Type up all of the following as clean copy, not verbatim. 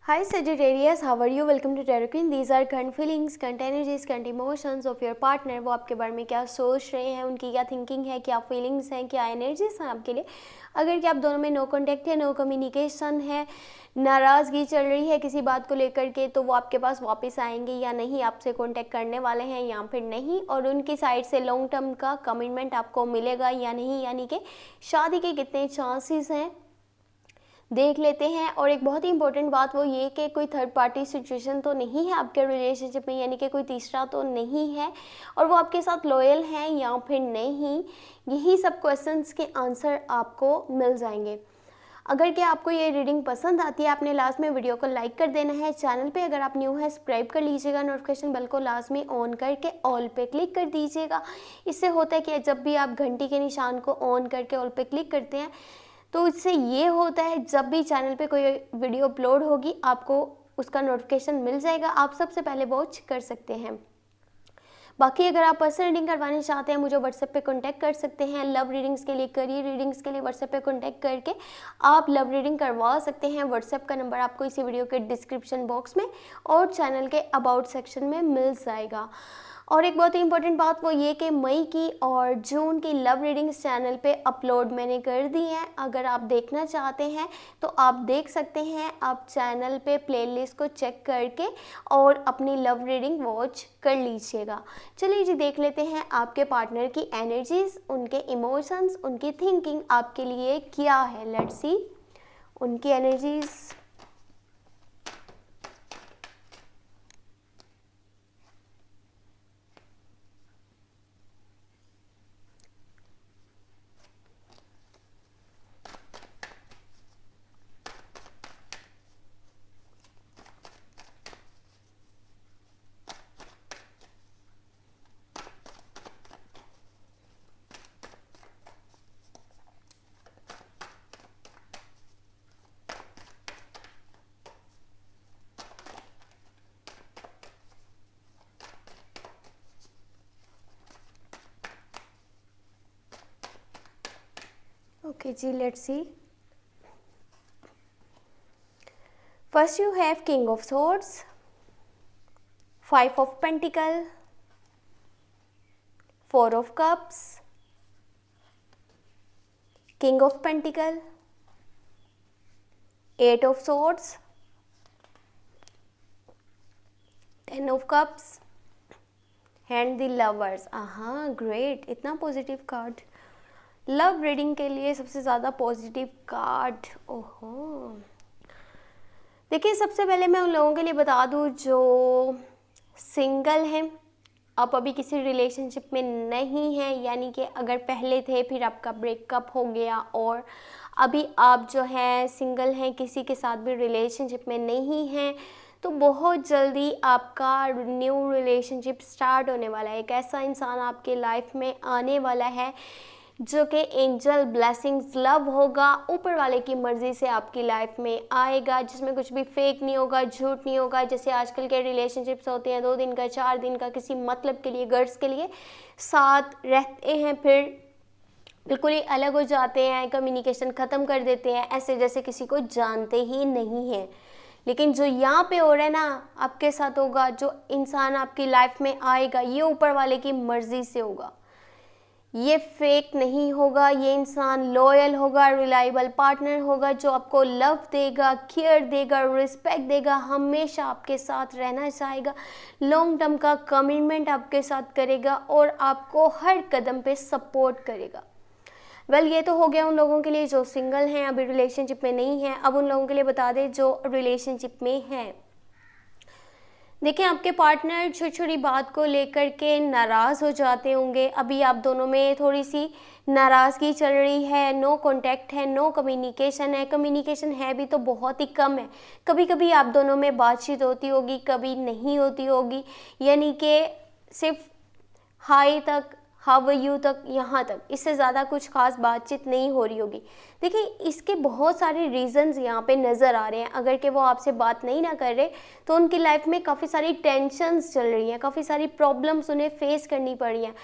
Hi Sagittarius, how are you? Welcome to Tarot Queen. These are current feelings, current energies, current emotions of your partner. वो आपके बारे में क्या सोच रहे हैं, उनकी क्या थिंकिंग है, क्या फीलिंग्स हैं, क्या एनर्जीज हैं आपके लिए। अगर कि आप दोनों में नो कॉन्टेक्ट है, नो कम्युनिकेशन है, नाराज़गी चल रही है किसी बात को लेकर के, तो वो आपके पास वापस आएंगे या नहीं, आपसे कॉन्टेक्ट करने वाले हैं या फिर नहीं, और उनकी साइड से लॉन्ग टर्म का कमिटमेंट आपको मिलेगा या नहीं, यानी कि शादी के कितने चांसेस हैं देख लेते हैं। और एक बहुत ही इंपॉर्टेंट बात वो ये कि कोई थर्ड पार्टी सिचुएशन तो नहीं है आपके रिलेशनशिप में, यानी कि कोई तीसरा तो नहीं है, और वो आपके साथ लॉयल हैं या फिर नहीं। यही सब क्वेश्चंस के आंसर आपको मिल जाएंगे। अगर क्या आपको ये रीडिंग पसंद आती है, आपने लास्ट में वीडियो को लाइक कर देना है। चैनल पे अगर आप न्यू है सब्सक्राइब कर लीजिएगा, नोटिफिकेशन बेल को लास्ट में ऑन करके ऑल पे क्लिक कर दीजिएगा। इससे होता है कि जब भी आप घंटी के निशान को ऑन करके ऑल पे क्लिक करते हैं तो इससे ये होता है जब भी चैनल पे कोई वीडियो अपलोड होगी आपको उसका नोटिफिकेशन मिल जाएगा, आप सबसे पहले वॉच कर सकते हैं। बाकी अगर आप पर्सनल रीडिंग करवाना चाहते हैं मुझे व्हाट्सएप पे कांटेक्ट कर सकते हैं। लव रीडिंग्स के लिए, करियर रीडिंग्स के लिए व्हाट्सएप पे कांटेक्ट करके आप लव रीडिंग करवा सकते हैं। व्हाट्सएप का नंबर आपको इसी वीडियो के डिस्क्रिप्शन बॉक्स में और चैनल के अबाउट सेक्शन में मिल जाएगा। और एक बहुत ही इंपॉर्टेंट बात वो ये कि मई की और जून की लव रीडिंग्स चैनल पे अपलोड मैंने कर दी हैं। अगर आप देखना चाहते हैं तो आप देख सकते हैं, आप चैनल पे प्लेलिस्ट को चेक करके और अपनी लव रीडिंग वॉच कर लीजिएगा। चलिए जी देख लेते हैं आपके पार्टनर की एनर्जीज, उनके इमोशंस, उनकी थिंकिंग आपके लिए क्या है। लेट्स सी उनकी एनर्जीज। Okay जी, let's see. First you have King of Swords, Five of Pentacles, Four of Cups, King of Pentacles, Eight of Swords, Ten of Cups and the Lovers। Great, इतना positive card love reading के लिए सबसे ज़्यादा positive card. ओहो, देखिए सबसे पहले मैं उन लोगों के लिए बता दूं जो सिंगल हैं, आप अभी किसी रिलेशनशिप में नहीं हैं, यानी कि अगर पहले थे फिर आपका ब्रेकअप हो गया और अभी आप जो है सिंगल हैं, किसी के साथ भी रिलेशनशिप में नहीं हैं, तो बहुत जल्दी आपका न्यू रिलेशनशिप स्टार्ट होने वाला है। एक ऐसा इंसान आपके लाइफ में आने वाला है जो कि एंजल ब्लेसिंग्स लव होगा, ऊपर वाले की मर्ज़ी से आपकी लाइफ में आएगा, जिसमें कुछ भी फेक नहीं होगा, झूठ नहीं होगा। जैसे आजकल के रिलेशनशिप्स होते हैं 2 दिन का, 4 दिन का, किसी मतलब के लिए, गर्ल्स के लिए साथ रहते हैं, फिर बिल्कुल ही अलग हो जाते हैं, कम्युनिकेशन ख़त्म कर देते हैं, ऐसे जैसे किसी को जानते ही नहीं हैं। लेकिन जो यहाँ पे हो रहा है ना आपके साथ होगा, जो इंसान आपकी लाइफ में आएगा ये ऊपर वाले की मर्ज़ी से होगा, ये फेक नहीं होगा, ये इंसान लॉयल होगा, रिलायबल पार्टनर होगा जो आपको लव देगा, केयर देगा, रिस्पेक्ट देगा, हमेशा आपके साथ रहना चाहेगा, लॉन्ग टर्म का कमिटमेंट आपके साथ करेगा और आपको हर कदम पे सपोर्ट करेगा। वेल ये तो हो गया उन लोगों के लिए जो सिंगल हैं, अभी रिलेशनशिप में नहीं हैं। अब उन लोगों के लिए बता दें जो रिलेशनशिप में हैं। देखिए आपके पार्टनर छोटी छोटी बात को लेकर के नाराज़ हो जाते होंगे। अभी आप दोनों में थोड़ी सी नाराज़गी चल रही है, नो कांटेक्ट है, नो कम्युनिकेशन है। कम्युनिकेशन है भी तो बहुत ही कम है। कभी कभी आप दोनों में बातचीत होती होगी, कभी नहीं होती होगी, यानी कि सिर्फ हाय तक, हाउ आर यू तक, यहाँ तक, इससे ज़्यादा कुछ खास बातचीत नहीं हो रही होगी। देखिए इसके बहुत सारे रीज़न्स यहाँ पे नज़र आ रहे हैं। अगर कि वो आपसे बात नहीं ना कर रहे तो उनकी लाइफ में काफ़ी सारी टेंशन्स चल रही हैं, काफ़ी सारी प्रॉब्लम्स उन्हें फेस करनी पड़ रही हैं।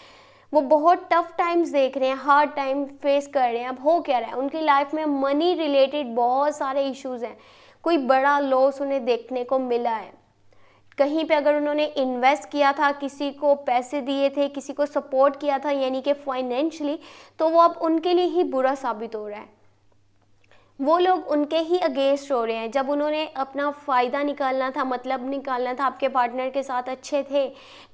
वो बहुत टफ टाइम्स देख रहे हैं, हार्ड टाइम फेस कर रहे हैं। अब हो क्या रहा है, उनकी लाइफ में मनी रिलेटेड बहुत सारे इश्यूज़ हैं। कोई बड़ा लॉस उन्हें देखने को मिला है। कहीं पे अगर उन्होंने इन्वेस्ट किया था, किसी को पैसे दिए थे, किसी को सपोर्ट किया था यानी कि फाइनेंशियली, तो वो अब उनके लिए ही बुरा साबित हो रहा है। वो लोग उनके ही अगेंस्ट हो रहे हैं। जब उन्होंने अपना फ़ायदा निकालना था, मतलब निकालना था, आपके पार्टनर के साथ अच्छे थे,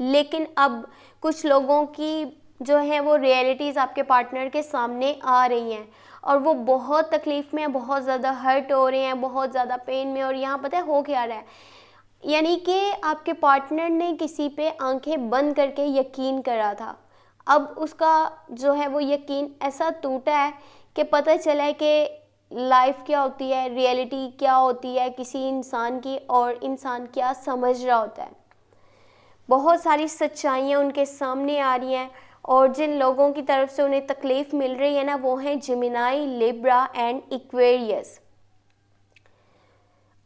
लेकिन अब कुछ लोगों की जो है वो रियलिटीज़ आपके पार्टनर के सामने आ रही हैं और वो बहुत तकलीफ़ में हैं, बहुत ज़्यादा हर्ट हो रहे हैं, बहुत ज़्यादा पेन में। और यहाँ पता है हो क्या रहा है, यानी कि आपके पार्टनर ने किसी पे आंखें बंद करके यकीन करा था, अब उसका जो है वो यकीन ऐसा टूटा है कि पता चला है कि लाइफ क्या होती है, रियलिटी क्या होती है किसी इंसान की, और इंसान क्या समझ रहा होता है। बहुत सारी सच्चाइयाँ उनके सामने आ रही हैं और जिन लोगों की तरफ से उन्हें तकलीफ़ मिल रही है ना, वो हैं जेमिनाई, लिब्रा एंड एक्वेरियस।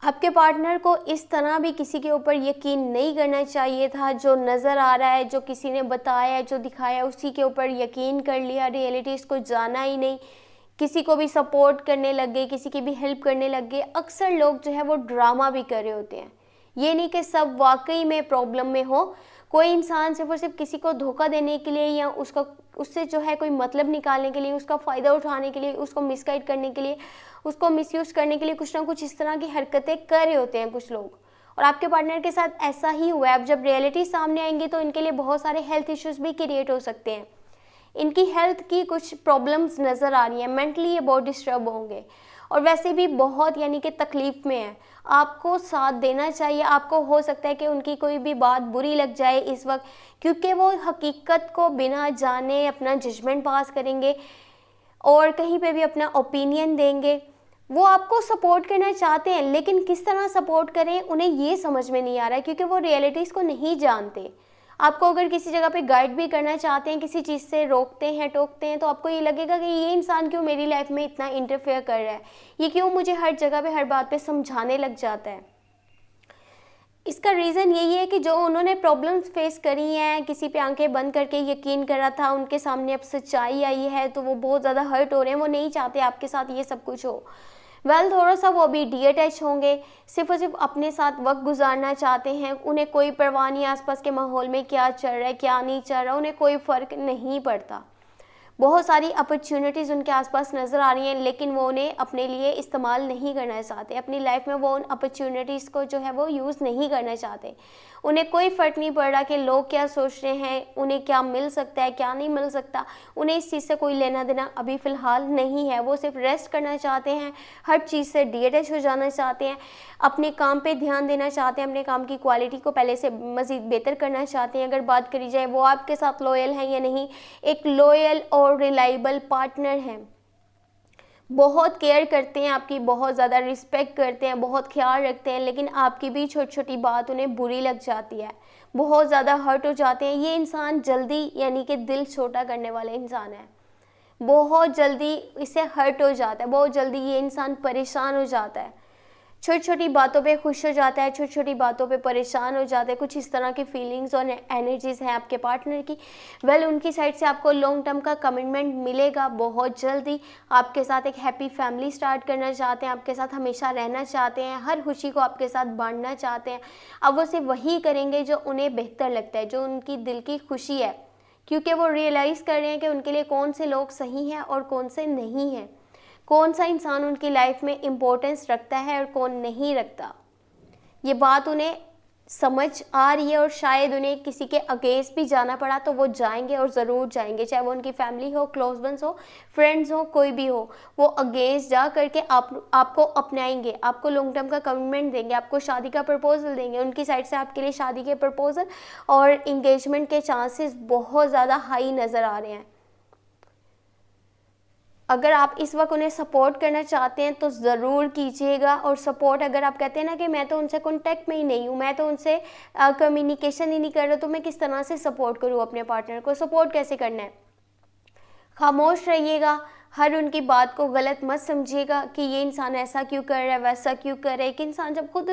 आपके पार्टनर को इस तरह भी किसी के ऊपर यकीन नहीं करना चाहिए था। जो नज़र आ रहा है, जो किसी ने बताया है, जो दिखाया, उसी के ऊपर यकीन कर लिया, रियलिटीज़ को जाना ही नहीं। किसी को भी सपोर्ट करने लग गए, किसी की भी हेल्प करने लग गए। अक्सर लोग जो है वो ड्रामा भी कर रहे होते हैं, ये नहीं कि सब वाकई में प्रॉब्लम में हो। कोई इंसान सिर्फ और सिर्फ किसी को धोखा देने के लिए या उससे जो है कोई मतलब निकालने के लिए, उसका फ़ायदा उठाने के लिए, उसको मिसगाइड करने के लिए, उसको मिसयूज़ करने के लिए कुछ ना कुछ इस तरह की हरकतें कर रहे होते हैं कुछ लोग। और आपके पार्टनर के साथ ऐसा ही हुआ है। अब जब रियलिटी सामने आएंगी तो इनके लिए बहुत सारे हेल्थ इश्यूज़ भी क्रिएट हो सकते हैं। इनकी हेल्थ की कुछ प्रॉब्लम्स नज़र आ रही हैं, मेंटली ये बहुत डिस्टर्ब होंगे और वैसे भी बहुत यानी कि तकलीफ़ में है। आपको साथ देना चाहिए। आपको हो सकता है कि उनकी कोई भी बात बुरी लग जाए इस वक्त, क्योंकि वो हकीकत को बिना जाने अपना जजमेंट पास करेंगे और कहीं पे भी अपना ओपिनियन देंगे। वो आपको सपोर्ट करना चाहते हैं, लेकिन किस तरह सपोर्ट करें उन्हें ये समझ में नहीं आ रहा है, क्योंकि वो रियलिटीज़ को नहीं जानते। आपको अगर किसी जगह पे गाइड भी करना चाहते हैं, किसी चीज़ से रोकते हैं, टोकते हैं, तो आपको ये लगेगा कि ये इंसान क्यों मेरी लाइफ में इतना इंटरफेयर कर रहा है, ये क्यों मुझे हर जगह पे हर बात पे समझाने लग जाता है। इसका रीज़न यही है कि जो उन्होंने प्रॉब्लम्स फेस करी हैं, किसी पे आंखें बंद करके यकीन करा था, उनके सामने अब सच्चाई आई है तो वो बहुत ज़्यादा हर्ट हो रहे हैं। वो नहीं चाहते आपके साथ ये सब कुछ हो। थोड़ा सा वो अभी डीअटैच होंगे, सिर्फ और सिर्फ अपने साथ वक्त गुजारना चाहते हैं। उन्हें कोई परवाह नहीं आसपास के माहौल में क्या चल रहा है, क्या नहीं चल रहा, उन्हें कोई फ़र्क नहीं पड़ता। बहुत सारी अपॉर्चुनिटीज़ उनके आसपास नज़र आ रही हैं, लेकिन वो उन्हें अपने लिए इस्तेमाल नहीं करना चाहते। अपनी लाइफ में वो उन अपॉर्चुनिटीज़ को जो है वो यूज़ नहीं करना चाहते। उन्हें कोई फ़र्क नहीं पड़ रहा कि लोग क्या सोच रहे हैं, उन्हें क्या मिल सकता है, क्या नहीं मिल सकता। उन्हें इस चीज़ से कोई लेना देना अभी फ़िलहाल नहीं है। वो सिर्फ रेस्ट करना चाहते हैं, हर चीज़ से डिटैच हो जाना चाहते हैं, अपने काम पे ध्यान देना चाहते हैं, अपने काम की क्वालिटी को पहले से मज़ीद बेहतर करना चाहते हैं। अगर बात करी जाए वो आपके साथ लॉयल हैं या नहीं, एक लॉयल और रिलायबल पार्टनर हैं, बहुत केयर करते हैं आपकी, बहुत ज़्यादा रिस्पेक्ट करते हैं, बहुत ख्याल रखते हैं, लेकिन आपकी भी छोटी छोटी बात उन्हें बुरी लग जाती है, बहुत ज़्यादा हर्ट हो जाते हैं। ये इंसान जल्दी यानी कि दिल छोटा करने वाला इंसान है, बहुत जल्दी इसे हर्ट हो जाता है, बहुत जल्दी ये इंसान परेशान हो जाता है, छोटी छोटी बातों पे खुश हो जाता है, छोटी छोटी बातों पे परेशान हो जाता है। कुछ इस तरह की फीलिंग्स और एनर्जीज़ हैं आपके पार्टनर की। उनकी साइड से आपको लॉन्ग टर्म का कमिटमेंट मिलेगा बहुत जल्दी। आपके साथ एक हैप्पी फैमिली स्टार्ट करना चाहते हैं, आपके साथ हमेशा रहना चाहते हैं, हर खुशी को आपके साथ बांटना चाहते हैं। अब वो सिर्फ वही करेंगे जो उन्हें बेहतर लगता है, जो उनकी दिल की खुशी है, क्योंकि वो रियलाइज़ कर रहे हैं कि उनके लिए कौन से लोग सही हैं और कौन से नहीं हैं, कौन सा इंसान उनकी लाइफ में इम्पोर्टेंस रखता है और कौन नहीं रखता। ये बात उन्हें समझ आ रही है और शायद उन्हें किसी के अगेंस्ट भी जाना पड़ा तो वो जाएंगे और ज़रूर जाएंगे, चाहे वो उनकी फैमिली हो, क्लोज वंस हो, फ्रेंड्स हो, कोई भी हो। वो अगेंस्ट जा करके आपको अपनाएंगे, आपको लॉन्ग टर्म का कमिटमेंट देंगे, आपको शादी का प्रपोजल देंगे। उनकी साइड से आपके लिए शादी के प्रपोजल और इंगेजमेंट के चांसेस बहुत ज़्यादा हाई नज़र आ रहे हैं। अगर आप इस वक्त उन्हें सपोर्ट करना चाहते हैं तो ज़रूर कीजिएगा। और सपोर्ट अगर आप कहते हैं ना कि मैं तो उनसे कॉन्टेक्ट में ही नहीं हूँ, मैं तो उनसे कम्युनिकेशन ही नहीं कर रहा, तो मैं किस तरह से सपोर्ट करूँ अपने पार्टनर को? सपोर्ट कैसे करना है? खामोश रहिएगा, हर उनकी बात को गलत मत समझिएगा कि ये इंसान ऐसा क्यों कर रहा है, वैसा क्यों कर रहा है। एक इंसान जब खुद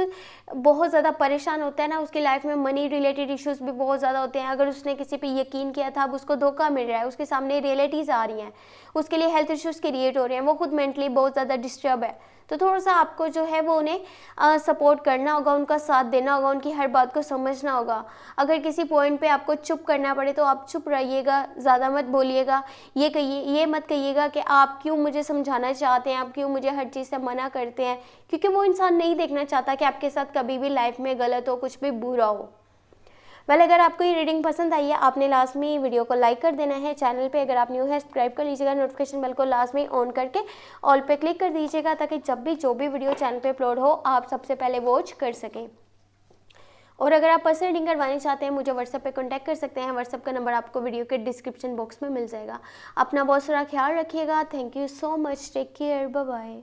बहुत ज़्यादा परेशान होता है ना, उसकी लाइफ में मनी रिलेटेड इश्यूज भी बहुत ज़्यादा होते हैं। अगर उसने किसी पे यकीन किया था, अब उसको धोखा मिल रहा है, उसके सामने रियलिटीज़ आ रही हैं, उसके लिए हेल्थ इश्यूज़ क्रिएट हो रहे हैं, वो खुद मेंटली बहुत ज़्यादा डिस्टर्ब है, तो थोड़ा सा आपको जो है वो उन्हें सपोर्ट करना होगा, उनका साथ देना होगा, उनकी हर बात को समझना होगा। अगर किसी पॉइंट पे आपको चुप करना पड़े तो आप चुप रहिएगा, ज़्यादा मत बोलिएगा। ये मत कहिएगा कि आप क्यों मुझे समझाना चाहते हैं, आप क्यों मुझे हर चीज़ से मना करते हैं, क्योंकि वो इंसान नहीं देखना चाहता कि आपके साथ कभी भी लाइफ में गलत हो, कुछ भी बुरा हो। अगर आपको ये रीडिंग पसंद आई है, आपने लास्ट में ये वीडियो को लाइक कर देना है। चैनल पे अगर आप न्यू है, सब्सक्राइब कर लीजिएगा, नोटिफिकेशन बेल को लास्ट में ऑन करके ऑल पे क्लिक कर दीजिएगा, ताकि जब भी जो भी वीडियो चैनल पे अपलोड हो आप सबसे पहले वॉच कर सकें। और अगर आप पर्सनल रीडिंग करवानी चाहते हैं, मुझे व्हाट्सएप पे कांटेक्ट कर सकते हैं। व्हाट्सएप का नंबर आपको वीडियो के डिस्क्रिप्शन बॉक्स में मिल जाएगा। अपना बहुत सारा ख्याल रखिएगा। Thank you so much. Take care. Bye bye.